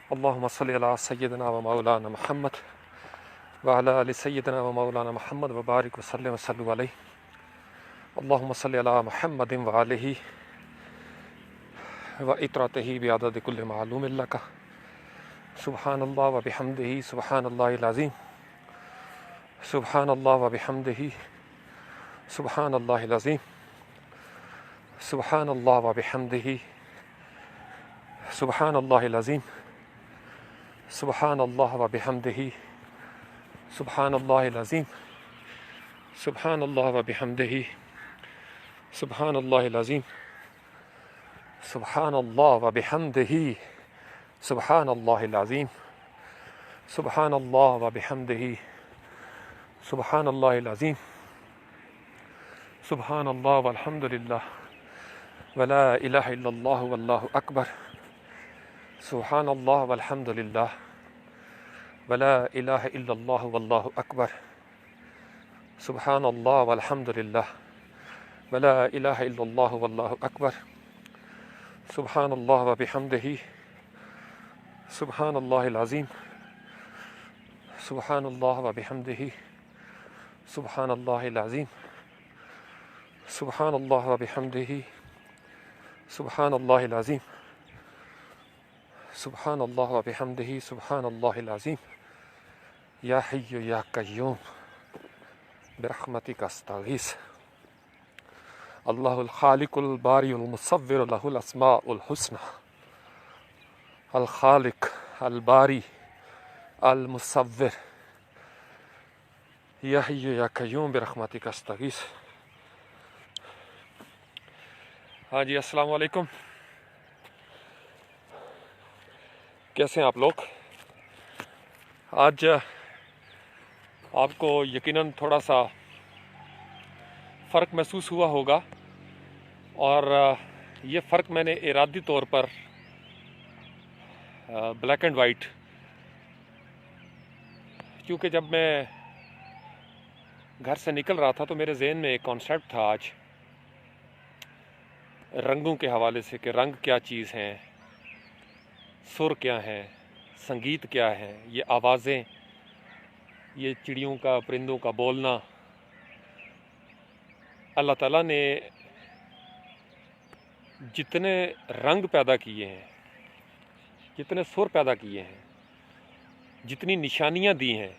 अल्लाहुम्मा सल्लि अला सय्यिदिना व मौलाना मुहम्मद व अला आलि सय्यिदिना व मौलाना मुहम्मद व बारिक व सल्लिम व सल्लु अलैहि। अल्लाहुम्मा सल्लि अला मुहम्मदिन व आलिहि व इतरतिहि बिअदद कुल्लि मालूमिन लका। सुब्हानल्लाह व बिहम्दिही सुब्हानल्लाहिल अज़ीम। सुब्हानल्लाह व बिहम्दिही सुब्हानल्लाहिल अज़ीम। सुब्हानल्लाह व बिहम्दिही सुब्हानल्लाहिल अज़ीम। सुब्हानल्लाह व बिहम्दिही सुब्हानल्लाहिल अज़ीम। सुब्हानल्लाह व बिहम्दिही सुब्हानल्लाहिल अज़ीम। सुब्हानल्लाह व बिहम्दिही सुब्हानल्लाहिल अज़ीम। सुब्हानल्लाह व बिहम्दिही सुब्हानल्लाहिल अज़ीम। सुब्हानल्लाह वल्हम्दुलिल्लाह वला इलाहा इल्लल्लाहु वल्लाहु अकबर। सुब्हानल्लाह वल्हम्दुलिल्लाह वला इलाहा इल्लल्लाहु वल्लाहु अकबर। सुब्हानल्लाह वल्हम्दुलिल्लाह वला इलाहा इल्लल्लाहु वल्लाहु अकबर। सुब्हानल्लाह व बिहम्दिही सुब्हानल्लाहिल अज़ीम। सुब्हानल्लाह व बिहम्दिही सुब्हानल्लाहिल अज़ीम। सुब्हानल्लाह व बिहम्दिही सुब्हानल्लाहिल अज़ीम। सुब्हानल्लाह व बिहम्दिही सुब्हानल्लाहिल अज़ीम। या हय्यु या क़य्यूम बिरहमतिका अस्तगीस। अल्लाहुल खालिकुल बारिउल मुसव्विर लहुल अस्माउल हुस्ना। अल खालिक अल बारी अल मुसव्विर या हय्यु या क़य्यूम बिरहमतिका अस्तगीस। हाँ जी, अस्सलाम वालेकुम। कैसे हैं आप लोग? आज आपको यकीनन थोड़ा सा फ़र्क महसूस हुआ होगा, और ये फ़र्क मैंने इरादी तौर पर ब्लैक एंड वाइट, क्योंकि जब मैं घर से निकल रहा था तो मेरे जहन में एक कॉन्सेप्ट था आज रंगों के हवाले से कि रंग क्या चीज़ हैं, सुर क्या हैं, संगीत क्या है, ये आवाज़ें, ये चिड़ियों का, परिंदों का बोलना। अल्लाह ताला ने जितने रंग पैदा किए हैं, जितने सुर पैदा किए हैं, जितनी निशानियां दी हैं,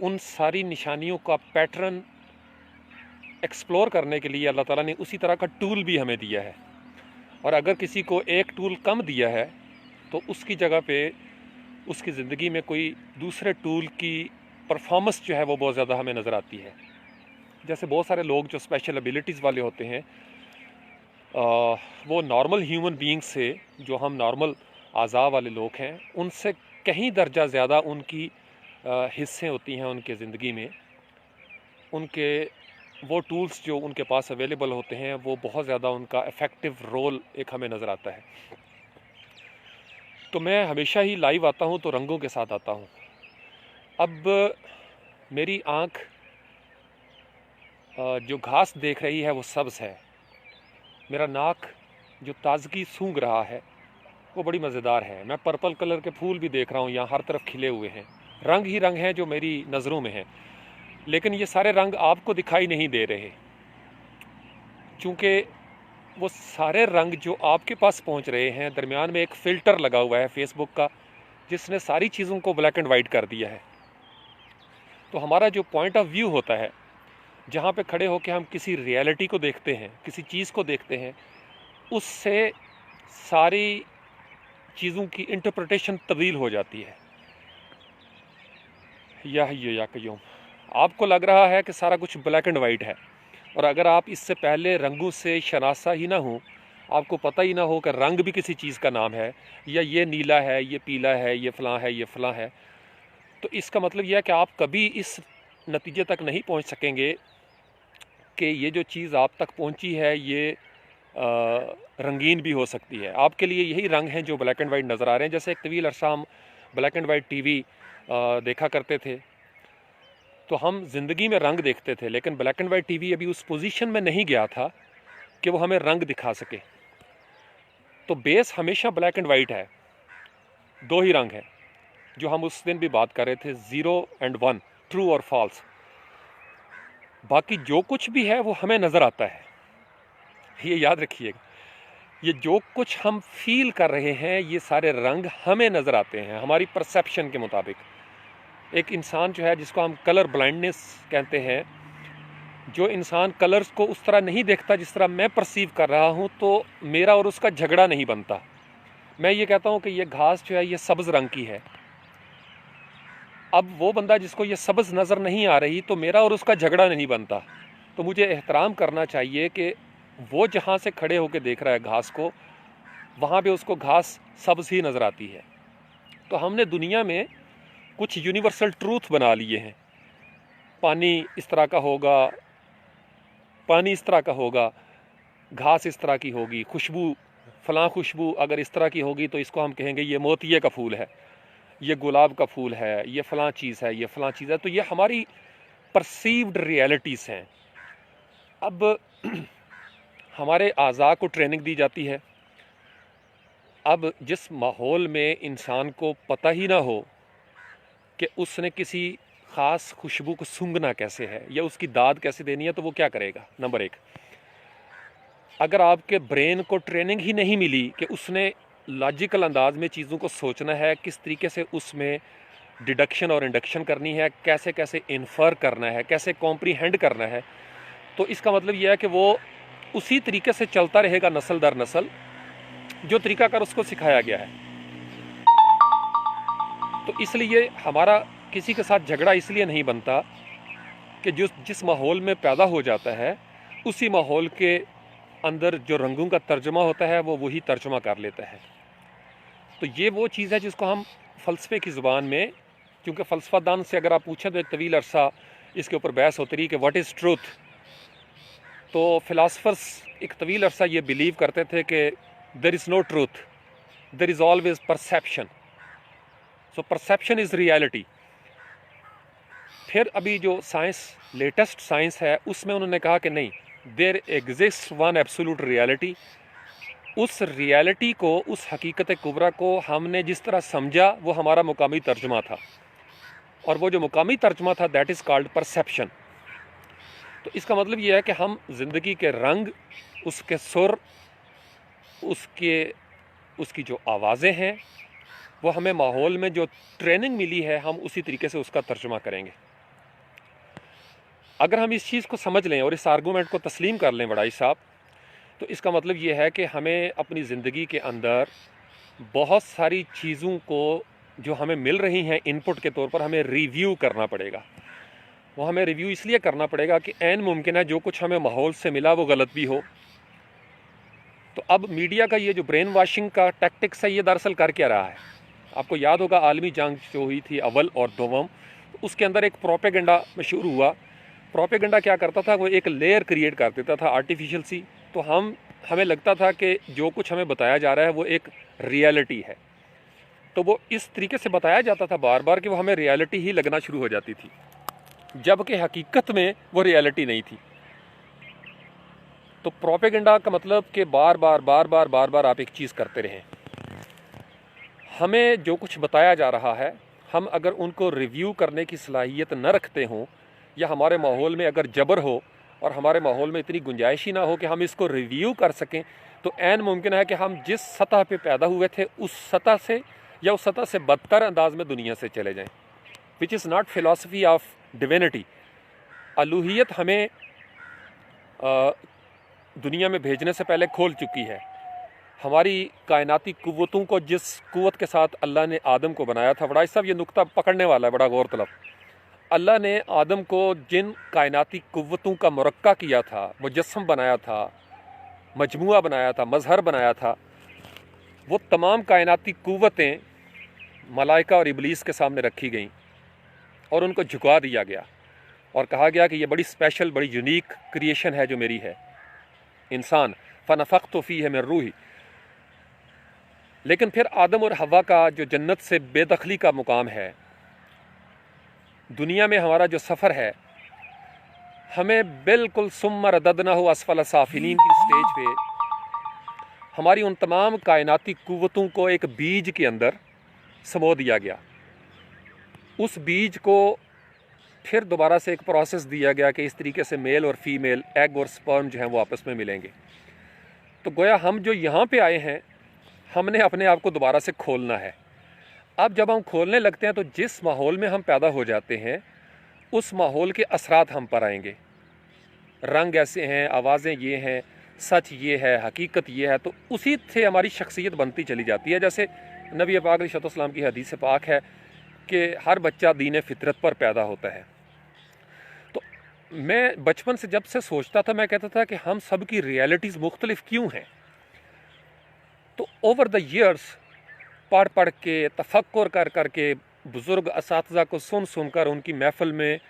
उन सारी निशानियों का पैटर्न एक्सप्लोर करने के लिए अल्लाह ताला ने उसी तरह का टूल भी हमें दिया है। और अगर किसी को एक टूल कम दिया है तो उसकी जगह पे उसकी ज़िंदगी में कोई दूसरे टूल की परफॉर्मेंस जो है वो बहुत ज़्यादा हमें नज़र आती है। जैसे बहुत सारे लोग जो स्पेशल एबिलिटीज़ वाले होते हैं, वो नॉर्मल ह्यूमन बीइंग से, जो हम नॉर्मल आज़ा वाले लोग हैं, उनसे कहीं दर्जा ज़्यादा उनकी हिस्सें होती हैं उनके ज़िंदगी में। उनके वो टूल्स जो उनके पास अवेलेबल होते हैं, वो बहुत ज़्यादा उनका इफ़ेक्टिव रोल एक हमें नज़र आता है। तो मैं हमेशा ही लाइव आता हूँ तो रंगों के साथ आता हूँ। अब मेरी आँख जो घास देख रही है वो सब्ज़ है। मेरा नाक जो ताज़गी सूंघ रहा है वो बड़ी मज़ेदार है। मैं पर्पल कलर के फूल भी देख रहा हूँ, यहाँ हर तरफ खिले हुए हैं। रंग ही रंग हैं जो मेरी नज़रों में हैं, लेकिन ये सारे रंग आपको दिखाई नहीं दे रहे, क्योंकि वो सारे रंग जो आपके पास पहुँच रहे हैं, दरमियान में एक फ़िल्टर लगा हुआ है फेसबुक का, जिसने सारी चीज़ों को ब्लैक एंड वाइट कर दिया है। तो हमारा जो पॉइंट ऑफ व्यू होता है, जहाँ पे खड़े होकर हम किसी रियलिटी को देखते हैं, किसी चीज़ को देखते हैं, उससे सारी चीज़ों की इंटरप्रिटेशन तब्दील हो जाती है। या हय्यु या क़य्यूम। आपको लग रहा है कि सारा कुछ ब्लैक एंड वाइट है, और अगर आप इससे पहले रंगों से शनासा ही ना हो, आपको पता ही ना हो कि रंग भी किसी चीज़ का नाम है, या ये नीला है, ये पीला है, ये फ़लाँ है, ये फ़लाँ है, तो इसका मतलब यह है कि आप कभी इस नतीजे तक नहीं पहुंच सकेंगे कि ये जो चीज़ आप तक पहुंची है ये रंगीन भी हो सकती है। आपके लिए यही रंग हैं जो ब्लैक एंड वाइट नज़र आ रहे हैं। जैसे एक तवील अरसा हम ब्लैक एंड वाइट टीवी देखा करते थे, तो हम ज़िंदगी में रंग देखते थे, लेकिन ब्लैक एंड वाइट टीवी अभी उस पोजीशन में नहीं गया था कि वो हमें रंग दिखा सके। तो बेस हमेशा ब्लैक एंड वाइट है। दो ही रंग हैं जो हम उस दिन भी बात कर रहे थे, 0 और 1, ट्रू और फॉल्स। बाकी जो कुछ भी है वो हमें नज़र आता है, ये याद रखिएगा। ये जो कुछ हम फील कर रहे हैं ये सारे रंग हमें नज़र आते हैं हमारी परसेप्शन के मुताबिक। एक इंसान जो है जिसको हम कलर ब्लाइंडनेस कहते हैं, जो इंसान कलर्स को उस तरह नहीं देखता जिस तरह मैं परसीव कर रहा हूँ, तो मेरा और उसका झगड़ा नहीं बनता। मैं ये कहता हूँ कि ये घास जो है ये सब्ज़ रंग की है। अब वो बंदा जिसको ये सब्ज़ नज़र नहीं आ रही, तो मेरा और उसका झगड़ा नहीं बनता। तो मुझे एहतराम करना चाहिए कि वो जहाँ से खड़े होकर देख रहा है घास को, वहाँ पे उसको घास सब्ज़ ही नज़र आती है। तो हमने दुनिया में कुछ यूनिवर्सल ट्रूथ बना लिए हैं। पानी इस तरह का होगा, पानी इस तरह का होगा, घास इस तरह की होगी, खुशबू फलां खुशबू अगर इस तरह की होगी तो इसको हम कहेंगे ये मोतिये का फूल है, ये गुलाब का फूल है, ये फ़लाँ चीज़ है, ये फ़लाँ चीज़ है। तो ये हमारी परसीव्ड रियलिटीज़ हैं। अब हमारे आज़ा को ट्रेनिंग दी जाती है। अब जिस माहौल में इंसान को पता ही ना हो कि उसने किसी ख़ास खुशबू को सूंघना कैसे है या उसकी दाद कैसे देनी है, तो वो क्या करेगा? नंबर एक, अगर आपके ब्रेन को ट्रेनिंग ही नहीं मिली कि उसने लॉजिकल अंदाज में चीज़ों को सोचना है, किस तरीके से उसमें डिडक्शन और इंडक्शन करनी है, कैसे कैसे इन्फर करना है, कैसे कॉम्प्रीहेंड करना है, तो इसका मतलब यह है कि वो उसी तरीके से चलता रहेगा नस्ल दर नस्ल, जो तरीकाकार उसको सिखाया गया है। तो इसलिए हमारा किसी के साथ झगड़ा इसलिए नहीं बनता कि जिस माहौल में पैदा हो जाता है उसी माहौल के अंदर जो रंगों का तर्जुमा होता है वो वही तर्जुमा कर लेता है। तो ये वो चीज़ है जिसको हम फ़लसफ़े की ज़ुबान में, क्योंकि फ़लसफ़ादान से अगर आप पूछें तो एक तवील अरसा इसके ऊपर बहस होती रही कि व्हाट इज़ ट्रूथ। तो फ़िलासफ़र्स एक तवील अरसा ये बिलीव करते थे कि there is no truth, there is always perception, so perception is reality. फिर अभी जो साइंस, लेटेस्ट साइंस है, उसमें उन्होंने कहा कि नहीं, there exist one absolute reality. उस रियलिटी को, उस हकीकत कुबरा को हमने जिस तरह समझा वो हमारा मुकामी तर्जुमा था, और वो जो मुकामी तर्जुमा था दैट इज़ कॉल्ड परसेप्शन। तो इसका मतलब ये है कि हम ज़िंदगी के रंग, उसके सुर, उसकी जो आवाज़ें हैं, वो हमें माहौल में जो ट्रेनिंग मिली है हम उसी तरीके से उसका तर्जुमा करेंगे। अगर हम इस चीज़ को समझ लें और इस आर्गूमेंट को तस्लीम कर लें बड़ाई साहब, तो इसका मतलब ये है कि हमें अपनी ज़िंदगी के अंदर बहुत सारी चीज़ों को जो हमें मिल रही हैं इनपुट के तौर पर, हमें रिव्यू करना पड़ेगा। वो हमें रिव्यू इसलिए करना पड़ेगा कि ऐन मुमकिन है जो कुछ हमें माहौल से मिला वो गलत भी हो। तो अब मीडिया का ये जो ब्रेन वाशिंग का टैक्टिक्स है, ये दरअसल कर क्या रहा है? आपको याद होगा आलमी जंग जो हुई थी अव्वल और दोवम, तो उसके अंदर एक प्रोपेगेंडा मशहूर हुआ। प्रोपेगेंडा क्या करता था, वो एक लेयर क्रिएट कर देता था आर्टिफिशियल सी। तो हमें लगता था कि जो कुछ हमें बताया जा रहा है वो एक रियलिटी है। तो वो इस तरीके से बताया जाता था बार बार कि वो हमें रियलिटी ही लगना शुरू हो जाती थी, जबकि हकीकत में वो रियलिटी नहीं थी। तो प्रोपेगेंडा का मतलब कि बार बार आप एक चीज़ करते रहें। हमें जो कुछ बताया जा रहा है, हम अगर उनको रिव्यू करने की सलाहियत न रखते हों, या हमारे माहौल में अगर जबर हो और हमारे माहौल में इतनी गुंजाइश ही ना हो कि हम इसको रिव्यू कर सकें, तो ऐन मुमकिन है कि हम जिस सतह पे पैदा हुए थे उस सतह से या उस सतह से बदतर अंदाज में दुनिया से चले जाएं, which is not philosophy of divinity. अलूहियत हमें दुनिया में भेजने से पहले खोल चुकी है। हमारी कायनाती कुव्वतों को, जिस कुव्वत के साथ अल्लाह ने आदम को बनाया था, बड़ा साहब ये नुक्ता पकड़ने वाला है, बड़ा गौर तलब। अल्लाह ने आदम को जिन कायनाती कुव्वतों का मुरक्का किया था, मुजस्सम बनाया था, मजमुआ बनाया था, मजहर बनाया था, वो तमाम कायनाती कुव्वतें मलाइका और इबलीस के सामने रखी गईं और उनको झुका दिया गया और कहा गया कि ये बड़ी स्पेशल, बड़ी यूनिक क्रिएशन है जो मेरी है, इंसान, फ़नफ़ख़्तु फ़ीहि मिन रूही। लेकिन फिर आदम और हवा का जो जन्नत से बेदखली का मुकाम है, दुनिया में हमारा जो सफ़र है, हमें बिल्कुल सुम्मा रददनाहु अस्फ़ल साफ़िलीन की स्टेज पे हमारी उन तमाम कायनाती कुव्वतों को एक बीज के अंदर समो दिया गया। उस बीज को फिर दोबारा से एक प्रोसेस दिया गया कि इस तरीके से मेल और फीमेल, एग और स्पर्म जो हैं वो आपस में मिलेंगे। तो गोया हम जो यहाँ पे आए हैं, हमने अपने आप को दोबारा से खोलना है। अब जब हम खोलने लगते हैं तो जिस माहौल में हम पैदा हो जाते हैं उस माहौल के असरात हम पर आएंगे। रंग ऐसे हैं, आवाज़ें ये हैं, सच ये है, हकीकत ये है, तो उसी से हमारी शख्सियत बनती चली जाती है। जैसे नबी पाक अलैहिस्सलाम की हदीस पाक है कि हर बच्चा दीन फितरत पर पैदा होता है। तो मैं बचपन से जब से सोचता था, मैं कहता था कि हम सब की रियलिटीज़ मुख्तलिफ क्यों हैं। तो ओवर द ईयर्स पढ़ पढ़ के, तफक्कुर कर कर के, बुज़ुर्ग असातिज़ा को सुन सुनकर, उनकी महफ़िल में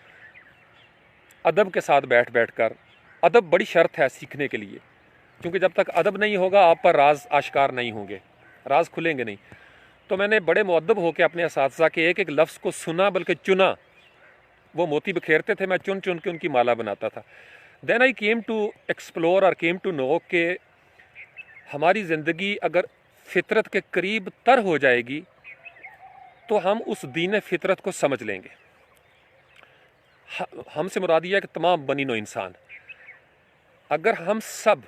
अदब के साथ बैठ बैठ कर, अदब बड़ी शर्त है सीखने के लिए, क्योंकि जब तक अदब नहीं होगा आप पर राज आश्कार नहीं होंगे, राज खुलेंगे नहीं। तो मैंने बड़े मुअद्दब होकर अपने असातिज़ा के एक एक लफ्ज़ को सुना, बल्कि चुना। वो मोती बिखेरते थे, मैं चुन चुन के उनकी माला बनाता था। Then I came to explore और केम टू नो कि हमारी ज़िंदगी अगर फितरत के करीब तर हो जाएगी तो हम उस दीन फितरत को समझ लेंगे। हमसे मुराद यह है कि तमाम बनी नो इंसान, अगर हम सब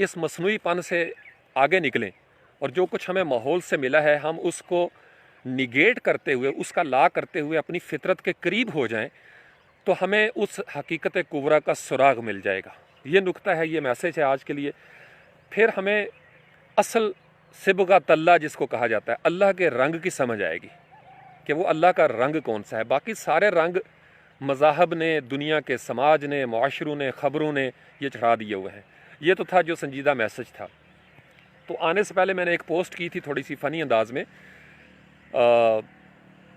इस मसनूईपन से आगे निकलें और जो कुछ हमें माहौल से मिला है हम उसको निगेट करते हुए, उसका ला करते हुए अपनी फितरत के करीब हो जाएं, तो हमें उस हकीकत कुबरा का सुराग मिल जाएगा। ये नुक्ता है, ये मैसेज है आज के लिए। फिर हमें असल सिबगात अल्लाह जिसको कहा जाता है, अल्लाह के रंग की समझ आएगी कि वो अल्लाह का रंग कौन सा है। बाकी सारे रंग मज़ाहब ने, दुनिया के समाज ने, मुआशरों ने, ख़बरों ने ये चढ़ा दिए हुए हैं। ये तो था जो संजीदा मैसेज था। तो आने से पहले मैंने एक पोस्ट की थी थोड़ी सी फ़नी अंदाज़ में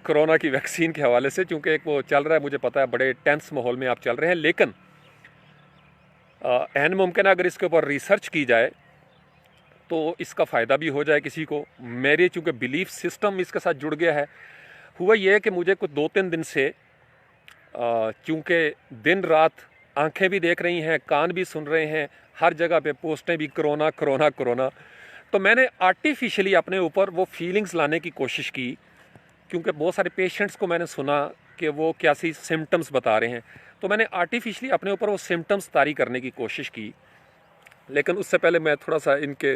कोरोना की वैक्सीन के हवाले से, चूँकि एक वो चल रहा है, मुझे पता है बड़े टेंस माहौल में आप चल रहे हैं, लेकिन ऐन मुमकिन है अगर इसके ऊपर रिसर्च की जाए तो इसका फ़ायदा भी हो जाए किसी को। मेरे चूँकि बिलीफ सिस्टम इसके साथ जुड़ गया है। हुआ ये कि मुझे कुछ 2-3 दिन से चूँकि दिन रात आंखें भी देख रही हैं, कान भी सुन रहे हैं, हर जगह पे पोस्टें भी कोरोना कोरोना कोरोना, तो मैंने आर्टिफिशियली अपने ऊपर वो फीलिंग्स लाने की कोशिश की, क्योंकि बहुत सारे पेशेंट्स को मैंने सुना कि वो कैसी सिम्टम्स बता रहे हैं, तो मैंने आर्टिफिशियली अपने ऊपर वो सिम्टम्स तारी करने की कोशिश की। लेकिन उससे पहले मैं थोड़ा सा इनके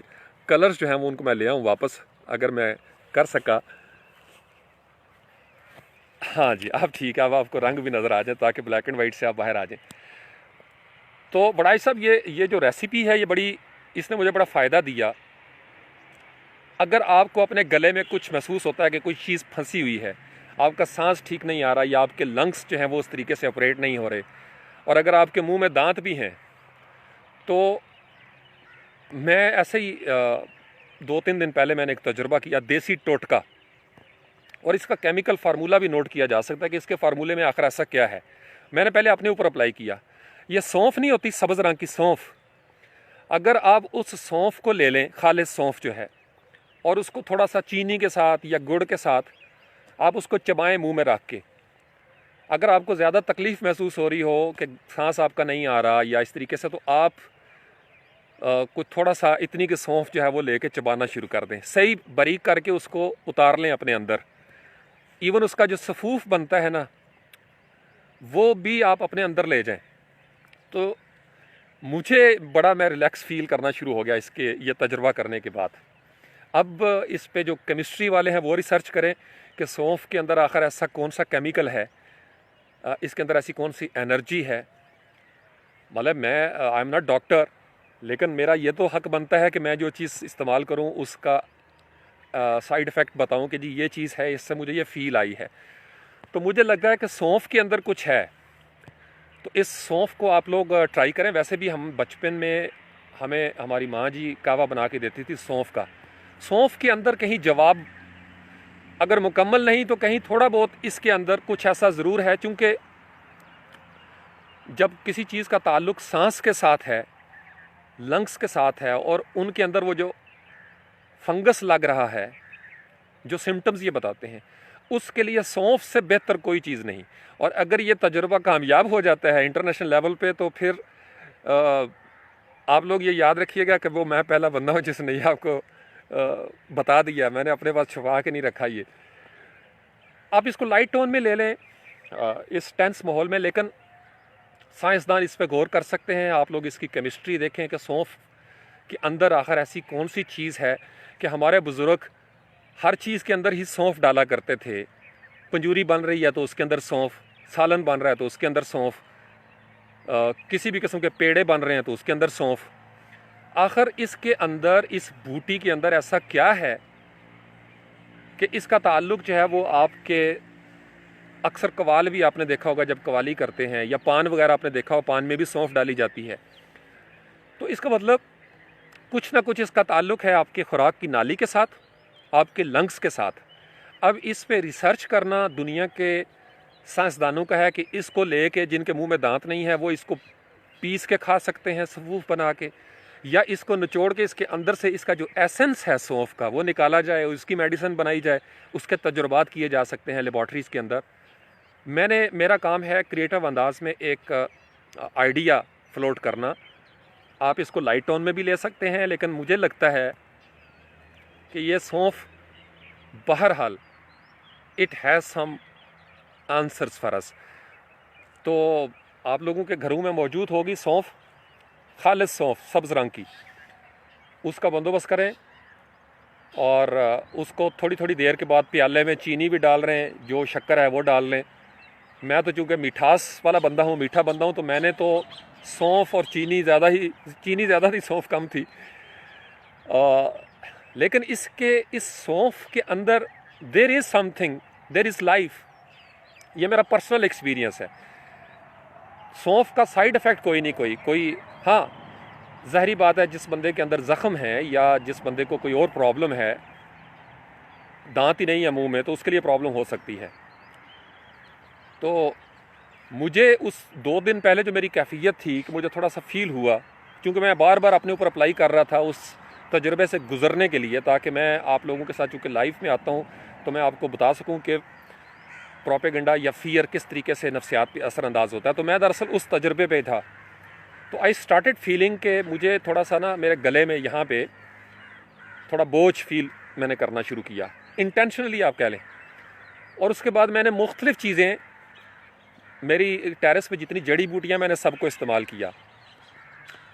कलर्स जो हैं वो उनको मैं ले आऊँ वापस, अगर मैं कर सका। हाँ जी, अब ठीक है, अब आपको रंग भी नज़र आ जाए ताकि ब्लैक एंड वाइट से आप बाहर आ जाएं। तो बड़ाई साहब ये जो रेसिपी है ये इसने मुझे बड़ा फ़ायदा दिया। अगर आपको अपने गले में कुछ महसूस होता है कि कोई चीज़ फंसी हुई है, आपका सांस ठीक नहीं आ रहा, या आपके लंग्स जो हैं वो उस तरीके से ऑपरेट नहीं हो रहे, और अगर आपके मुंह में दांत भी हैं, तो मैं ऐसे ही 2-3 दिन पहले मैंने एक तजुर्बा किया, देसी टोटका, और इसका केमिकल फार्मूला भी नोट किया जा सकता है कि इसके फार्मूले में आखिर ऐसा क्या है। मैंने पहले अपने ऊपर अप्लाई किया। ये सौंफ नहीं होती, सब्ज़ रंग की सौंफ, अगर आप उस सौंफ को ले लें, खालिस सौंफ जो है, और उसको थोड़ा सा चीनी के साथ या गुड़ के साथ आप उसको चबाएं मुंह में रख के, अगर आपको ज़्यादा तकलीफ़ महसूस हो रही हो कि सांस आपका नहीं आ रहा या इस तरीके से, तो आप कुछ थोड़ा सा इतनी की सौंफ जो है वो लेके चबाना शुरू कर दें, सही बारीक करके उसको उतार लें अपने अंदर। इवन उसका जो सफूफ बनता है ना, वो भी आप अपने अंदर ले जाएं, तो मुझे बड़ा मैं रिलैक्स फील करना शुरू हो गया ये तजुर्बा करने के बाद। अब इस पे जो केमिस्ट्री वाले हैं वो रिसर्च करें कि सौंफ के अंदर आखिर ऐसा कौन सा केमिकल है, इसके अंदर ऐसी कौन सी एनर्जी है। मतलब मैं आई एम नॉट डॉक्टर, लेकिन मेरा ये तो हक बनता है कि मैं जो चीज़ इस्तेमाल करूं उसका साइड इफ़ेक्ट बताऊं कि जी ये चीज़ है, इससे मुझे ये फ़ील आई है। तो मुझे लगता है कि सौंफ के अंदर कुछ है, तो इस सौंफ को आप लोग ट्राई करें। वैसे भी हम बचपन में हमें हमारी माँ जी कावा बना के देती थी सौंफ का। सौंफ के अंदर कहीं जवाब अगर मुकम्मल नहीं तो कहीं थोड़ा बहुत इसके अंदर कुछ ऐसा ज़रूर है, चूँकि जब किसी चीज़ का ताल्लुक़ सांस के साथ है, लंग्स के साथ है, और उनके अंदर वो जो फंगस लग रहा है, जो सिम्टम्स ये बताते हैं, उसके लिए सौंफ से बेहतर कोई चीज़ नहीं। और अगर ये तजुर्बा कामयाब हो जाता है इंटरनेशनल लेवल पे, तो फिर आप लोग ये याद रखिएगा कि वो मैं पहला बंदा हूँ जिसने ये आपको बता दिया, मैंने अपने पास छुपा के नहीं रखा ये। आप इसको लाइट टोन में ले लें इस टेंस माहौल में, लेकिन साइंसदान इस पर गौर कर सकते हैं। आप लोग इसकी केमिस्ट्री देखें कि सौंफ के अंदर आखिर ऐसी कौन सी चीज़ है कि हमारे बुज़ुर्ग हर चीज़ के अंदर ही सौंफ डाला करते थे। पंजूरी बन रही है तो उसके अंदर सौंफ, सालन बन रहा है तो उसके अंदर सौंफ, किसी भी किस्म के पेड़े बन रहे हैं तो उसके अंदर सौंफ। आखिर इसके अंदर, इस बूटी के अंदर ऐसा क्या है कि इसका ताल्लुक जो है वो आपके, अक्सर कवाल भी आपने देखा होगा जब कवाली करते हैं, या पान वगैरह आपने देखा हो, पान में भी सौंफ डाली जाती है। तो इसका मतलब कुछ ना कुछ इसका ताल्लुक है आपके खुराक की नाली के साथ, आपके लंग्स के साथ। अब इस पे रिसर्च करना दुनिया के साइंसदानों का है कि इसको लेके, जिनके मुंह में दांत नहीं है वो इसको पीस के खा सकते हैं सौंफ बना के, या इसको निचोड़ के इसके अंदर से इसका जो एसेंस है सौंफ का वो निकाला जाए, उसकी मेडिसिन बनाई जाए। उसके तजुर्बात किए जा सकते हैं लेबॉर्ट्रीज़ के अंदर। मेरा काम है क्रिएटिव अंदाज में एक आइडिया फ्लोट करना। आप इसको लाइट टोन में भी ले सकते हैं, लेकिन मुझे लगता है कि ये सौंफ बहरहाल it has some answers for us. तो आप लोगों के घरों में मौजूद होगी सौंफ, खालिस सौंफ सब्ज़ रंग की, उसका बंदोबस्त करें और उसको थोड़ी थोड़ी देर के बाद प्याले में चीनी भी डाल रहे हैं, जो शक्कर है वो डाल लें। मैं तो चूँकि मिठास वाला बंदा हूँ, मीठा बंदा हूँ, तो मैंने तो सौंफ और चीनी ज़्यादा थी, सौंफ कम थी। लेकिन इस सौंफ के अंदर there is something, there is life. ये मेरा पर्सनल एक्सपीरियंस है। सौंफ का साइड इफ़ेक्ट कोई नहीं, कोई हाँ, ज़ाहिरी बात है जिस बंदे के अंदर ज़ख़म है या जिस बंदे को कोई और प्रॉब्लम है, दांत ही नहीं है मुंह में, तो उसके लिए प्रॉब्लम हो सकती है। तो मुझे उस 2 दिन पहले जो मेरी कैफियत थी कि मुझे थोड़ा सा फील हुआ, क्योंकि मैं बार बार अपने ऊपर अप्लाई कर रहा था उस तजर्बे से गुज़रने के लिए, ताकि मैं आप लोगों के साथ चूँकि लाइफ में आता हूँ तो मैं आपको बता सकूँ कि प्रोपेगेंडा या फियर किस तरीके से नफ्सियात पे असरअंदाज होता है। तो मैं दरअसल उस तजर्बे पे था, तो आई स्टार्टेड फीलिंग कि मुझे थोड़ा सा ना मेरे गले में यहाँ पे थोड़ा बोझ फील मैंने करना शुरू किया, इंटेंशनली आप कह लें। और उसके बाद मैंने मुख्तलिफ़ चीज़ें, मेरी टेरेस पे जितनी जड़ी बूटियाँ मैंने सबको इस्तेमाल किया,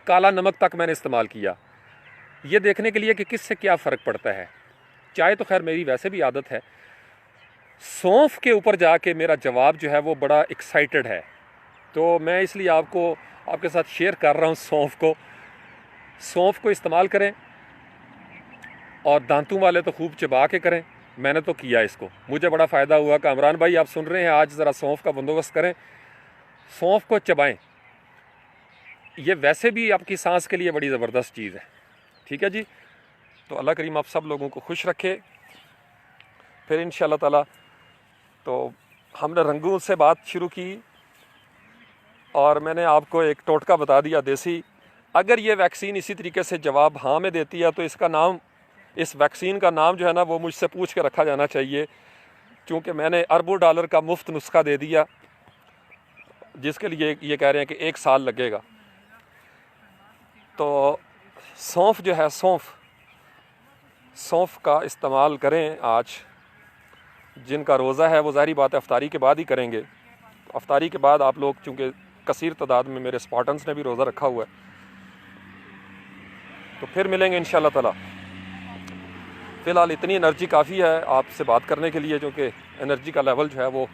काला नमक तक मैंने इस्तेमाल किया, ये देखने के लिए कि किससे क्या फ़र्क पड़ता है। चाय तो खैर मेरी वैसे भी आदत है। सौंफ के ऊपर जाके मेरा जवाब जो है वो बड़ा एक्साइटेड है, तो मैं इसलिए आपके साथ शेयर कर रहा हूँ। सौंफ को इस्तेमाल करें, और दांतों वाले तो खूब चबा के करें। मैंने तो किया इसको, मुझे बड़ा फ़ायदा हुआ। कामरान भाई आप सुन रहे हैं, आज ज़रा सौंफ का बंदोबस्त करें, सौंफ को चबाएं। ये वैसे भी आपकी सांस के लिए बड़ी ज़बरदस्त चीज़ है। ठीक है जी, तो अल्लाह करीम आप सब लोगों को खुश रखे। फिर इंशाअल्लाह ताला, तो हमने रंगून से बात शुरू की और मैंने आपको एक टोटका बता दिया देसी। अगर ये वैक्सीन इसी तरीके से जवाब हाँ में देती है तो इस वैक्सीन का नाम जो है ना वो मुझसे पूछ के रखा जाना चाहिए, क्योंकि मैंने अरबों डॉलर का मुफ्त नुस्खा दे दिया, जिसके लिए ये कह रहे हैं कि 1 साल लगेगा। तो सौंफ जो है, सौंफ का इस्तेमाल करें। आज जिनका रोज़ा है वो ज़ाहिर बात है अफ्तारी के बाद ही करेंगे। अफ्तारी के बाद आप लोग, चूँकि कसीर तादाद में मेरे स्पार्टन्स ने भी रोज़ा रखा हुआ है, तो फिर मिलेंगे इंशाअल्लाह ताला। फ़िलहाल इतनी एनर्जी काफ़ी है आपसे बात करने के लिए, जो कि एनर्जी का लेवल जो है वो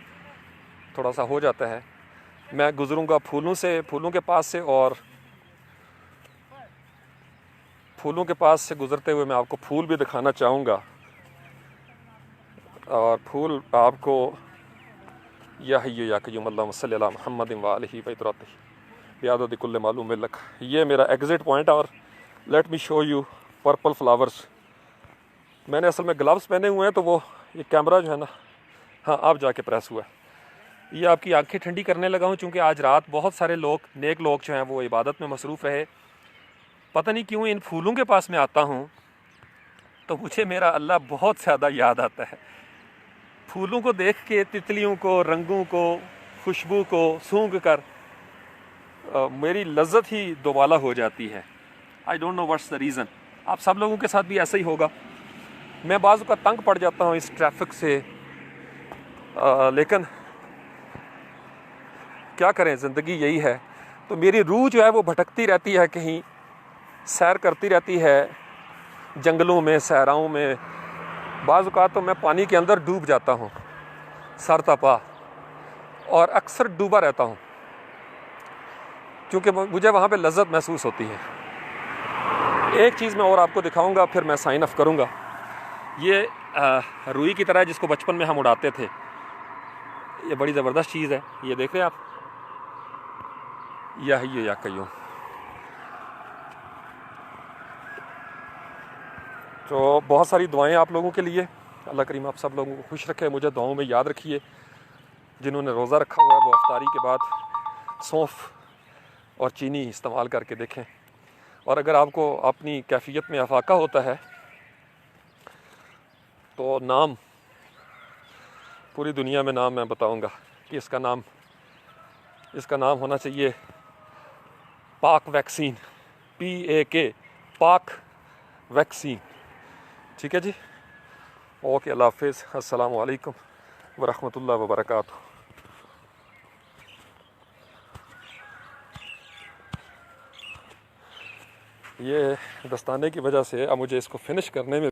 थोड़ा सा हो जाता है। मैं गुज़रूँगा फूलों के पास से, और फूलों के पास से गुज़रते हुए मैं आपको फूल भी दिखाना चाहूँगा। और फूल आपको या क़य्यूम अल्लाहुम्मा सल्लि अला मुहम्मद व आलिहि व इतरातिही बिअदद कुल्लि मालूम लक। ये मेरा एग्ज़िट पॉइंट है, और let me show you purple flowers. मैंने असल में ग्लव्स पहने हुए हैं, तो वो ये कैमरा जो है ना, हाँ अब जाके प्रेस हुआ है। ये आपकी आंखें ठंडी करने लगा हूँ, चूँकि आज रात बहुत सारे लोग, नेक लोग जो हैं वो इबादत में मसरूफ़ रहे। पता नहीं क्यों इन फूलों के पास में आता हूँ तो मुझे मेरा अल्लाह बहुत ज़्यादा याद आता है। फूलों को देख के, तितलियों को, रंगों को, खुशबू को सूंघ कर मेरी लज्जत ही दोबाला हो जाती है। I don't know what's the reason. आप सब लोगों के साथ भी ऐसा ही होगा। मैं बाज़ का तंग पड़ जाता हूँ इस ट्रैफिक से, लेकिन क्या करें, ज़िंदगी यही है। तो मेरी रूह जो है वो भटकती रहती है, कहीं सैर करती रहती है जंगलों में, सहराओं में। बाज़ औक़ात तो मैं पानी के अंदर डूब जाता हूँ सर तपा, और अक्सर डूबा रहता हूँ क्योंकि मुझे वहाँ पे लज़्ज़त महसूस होती है। एक चीज़ मैं और आपको दिखाऊंगा, फिर मैं साइन ऑफ करूँगा। ये रुई की तरह जिसको बचपन में हम उड़ाते थे, ये बड़ी ज़बरदस्त चीज़ है। ये देख रहे हैं आप, यह या कयूं। तो बहुत सारी दुआएं आप लोगों के लिए। अल्लाह करीम आप सब लोगों को खुश रखे। मुझे दुआओं में याद रखिए। जिन्होंने रोज़ा रखा हुआ है वो अफ्तारी के बाद सौंफ और चीनी इस्तेमाल करके देखें। और अगर आपको अपनी कैफियत में अफाका होता है तो नाम, पूरी दुनिया में नाम मैं बताऊंगा कि इसका नाम होना चाहिए पाक वैक्सीन, PAK, पाक वैक्सीन। ठीक है जी, ओके, अल्लाह हाफिज़, अस्सलामु अलैकुम वरहमतुल्लाहि वबरकातुहू। ये दस्ताने की वजह से अब मुझे इसको फिनिश करने में